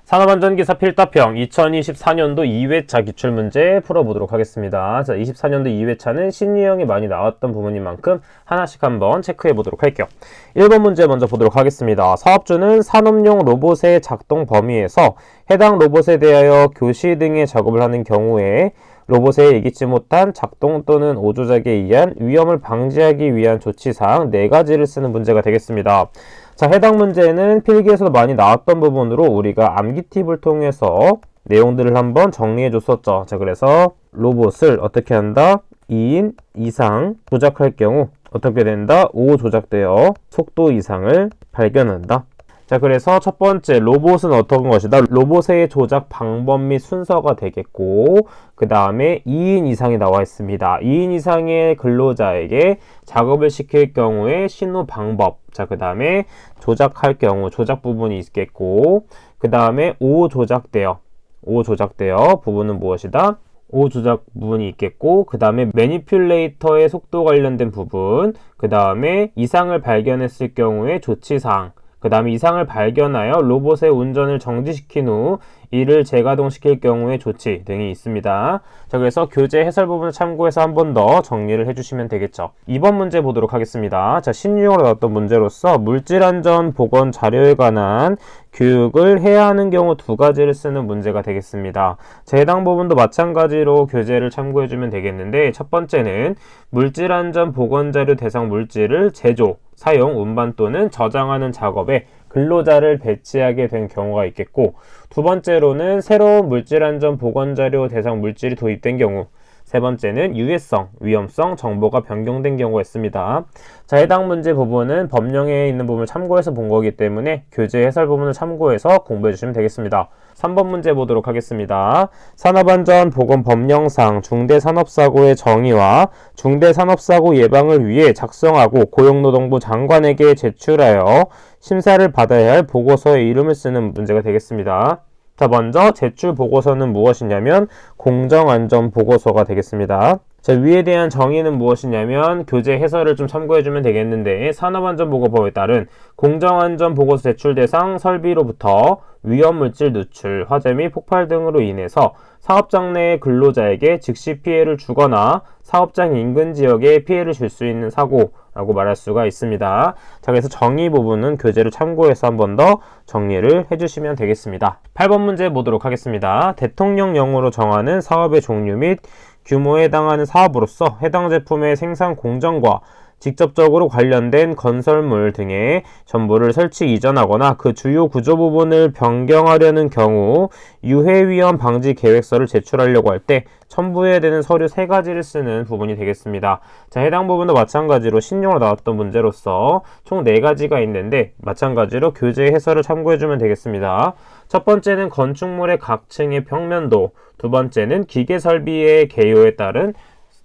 산업안전기사 필답형 2024년도 2회차 기출문제 풀어보도록 하겠습니다. 자, 24년도 2회차는 신유형이 많이 나왔던 부분인 만큼 하나씩 한번 체크해보도록 할게요. 1번 문제 먼저 보도록 하겠습니다. 사업주는 산업용 로봇의 작동 범위에서 해당 로봇에 대하여 교시 등의 작업을 하는 경우에 로봇에 예기치 못한 작동 또는 오조작에 의한 위험을 방지하기 위한 조치사항 4가지를 쓰는 문제가 되겠습니다. 자, 해당 문제는 필기에서도 많이 나왔던 부분으로 우리가 암기 팁을 통해서 내용들을 한번 정리해 줬었죠. 자, 그래서 로봇을 어떻게 한다? 2인 이상 조작할 경우 어떻게 된다? 5 조작되어 속도 이상을 발견한다. 자, 그래서 첫 번째 로봇은 어떤 것이다? 로봇의 조작 방법 및 순서가 되겠고, 그 다음에 2인 이상이 나와 있습니다. 2인 이상의 근로자에게 작업을 시킬 경우에 신호 방법, 자, 그 다음에 조작할 경우 조작 부분이 있겠고, 그 다음에 5 조작되어 부분은 무엇이다? 5 조작 부분이 있겠고, 그 다음에 매니퓰레이터의 속도 관련된 부분, 그 다음에 이상을 발견했을 경우에 조치사항, 그 다음에 이상을 발견하여 로봇의 운전을 정지시킨 후 이를 재가동시킬 경우의 조치 등이 있습니다. 자, 그래서 교재 해설 부분을 참고해서 한 번 더 정리를 해주시면 되겠죠. 2번 문제 보도록 하겠습니다. 자, 신유형으로 나왔던 문제로서 물질안전 보건 자료에 관한 교육을 해야 하는 경우 2가지를 쓰는 문제가 되겠습니다. 자, 해당 부분도 마찬가지로 교재를 참고해주면 되겠는데, 첫 번째는 물질안전 보건자료 대상 물질을 제조, 사용, 운반 또는 저장하는 작업에 근로자를 배치하게 된 경우가 있겠고, 두 번째로는 새로운 물질안전 보건자료 대상 물질이 도입된 경우, 세 번째는 유해성, 위험성, 정보가 변경된 경우가 있습니다. 자, 해당 문제 부분은 법령에 있는 부분을 참고해서 본 거기 때문에 교재 해설 부분을 참고해서 공부해 주시면 되겠습니다. 3번 문제 보도록 하겠습니다. 산업안전보건법령상 중대산업사고의 정의와 중대산업사고 예방을 위해 작성하고 고용노동부 장관에게 제출하여 심사를 받아야 할 보고서의 이름을 쓰는 문제가 되겠습니다. 자, 먼저 제출 보고서는 무엇이냐면 공정안전보고서가 되겠습니다. 자, 위에 대한 정의는 무엇이냐면 교재 해설을 좀 참고해주면 되겠는데, 산업안전보건법에 따른 공정안전보고서 제출 대상 설비로부터 위험물질 누출, 화재 및 폭발 등으로 인해서 사업장 내 근로자에게 즉시 피해를 주거나 사업장 인근 지역에 피해를 줄 수 있는 사고라고 말할 수가 있습니다. 자, 그래서 정의 부분은 교재를 참고해서 한 번 더 정리를 해주시면 되겠습니다. 8번 문제 보도록 하겠습니다. 대통령령으로 정하는 사업의 종류 및 규모에 해당하는 사업으로서 해당 제품의 생산 공정과 직접적으로 관련된 건설물 등의 전부를 설치 이전하거나 그 주요 구조 부분을 변경하려는 경우 유해위험 방지 계획서를 제출하려고 할 때 첨부해야 되는 서류 3가지를 쓰는 부분이 되겠습니다. 자, 해당 부분도 마찬가지로 신용으로 나왔던 문제로서 총 4가지가 있는데 마찬가지로 교재 해설을 참고해주면 되겠습니다. 첫 번째는 건축물의 각 층의 평면도, 두 번째는 기계설비의 개요에 따른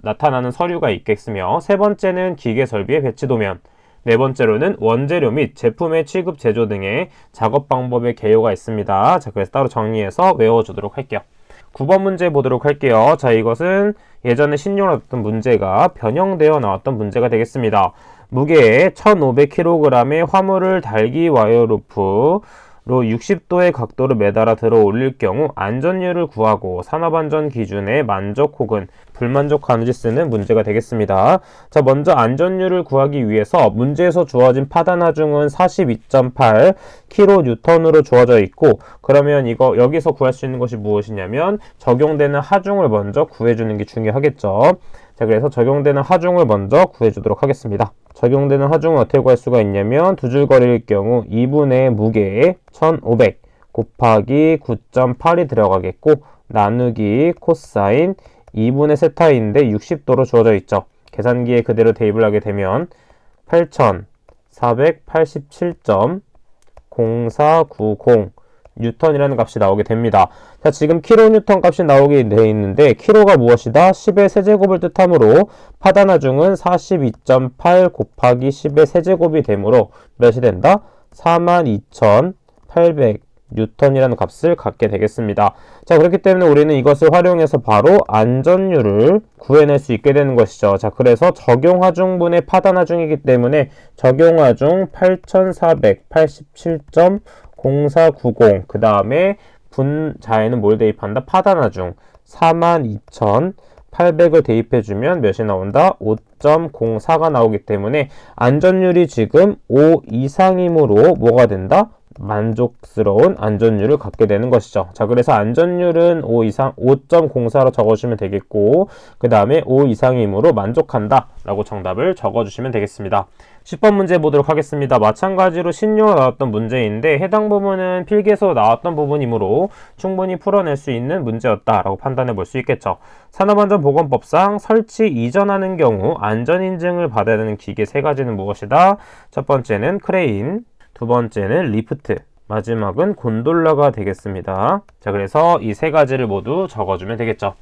나타나는 서류가 있겠으며, 세 번째는 기계설비의 배치도면, 네 번째로는 원재료 및 제품의 취급 제조 등의 작업 방법의 개요가 있습니다. 자, 그래서 따로 정리해서 외워주도록 할게요. 9번 문제 보도록 할게요. 자, 이것은 예전에 신용으로 나왔던 문제가 변형되어 나왔던 문제가 되겠습니다. 무게에 1500kg의 화물을 달기 와이어 로프로 60도의 각도로 매달아 들어 올릴 경우 안전율을 구하고 산업안전 기준에 만족 혹은 불만족하는지 쓰는 문제가 되겠습니다. 자, 먼저 안전율을 구하기 위해서 문제에서 주어진 파단 하중은 42.8 kN으로 주어져 있고, 그러면 여기서 구할 수 있는 것이 무엇이냐면 적용되는 하중을 먼저 구해주는 게 중요하겠죠. 자, 그래서 적용되는 하중을 먼저 구해주도록 하겠습니다. 적용되는 하중은 어떻게 구할 수가 있냐면 두 줄 거리일 경우 2분의 무게에 1500 곱하기 9.8이 들어가겠고, 나누기 코사인 2분의 세타인데 60도로 주어져 있죠. 계산기에 그대로 대입을 하게 되면 8487.0490 뉴턴이라는 값이 나오게 됩니다. 자, 지금 킬로뉴턴 값이 나오게 되어 있는데 킬로가 무엇이다? 10의 세제곱을 뜻하므로 파단 하중은 42.8 곱하기 10의 세제곱이 되므로 몇이 된다? 42,800 뉴턴이라는 값을 갖게 되겠습니다. 자, 그렇기 때문에 우리는 이것을 활용해서 바로 안전율을 구해낼 수 있게 되는 것이죠. 자, 그래서 적용하중분의 파단하중이기 때문에 적용하중 8487.04 0490, 그 다음에 분자에는 뭘 대입한다? 파단하중 42,800을 대입해주면 몇이 나온다? 5.04가 나오기 때문에 안전율이 지금 5 이상이므로 뭐가 된다? 만족스러운 안전율을 갖게 되는 것이죠. 자, 그래서 안전율은 5 이상, 5.04로 적어주시면 되겠고, 그 다음에 5 이상이므로 만족한다 라고 정답을 적어주시면 되겠습니다. 10번 문제 보도록 하겠습니다. 마찬가지로 신유가 나왔던 문제인데 해당 부분은 필기에서 나왔던 부분이므로 충분히 풀어낼 수 있는 문제였다라고 판단해 볼 수 있겠죠. 산업안전보건법상 설치 이전하는 경우 안전인증을 받아야 되는 기계 세 가지는 무엇이다? 첫 번째는 크레인, 두 번째는 리프트, 마지막은 곤돌라가 되겠습니다. 자, 그래서 이 세 가지를 모두 적어주면 되겠죠.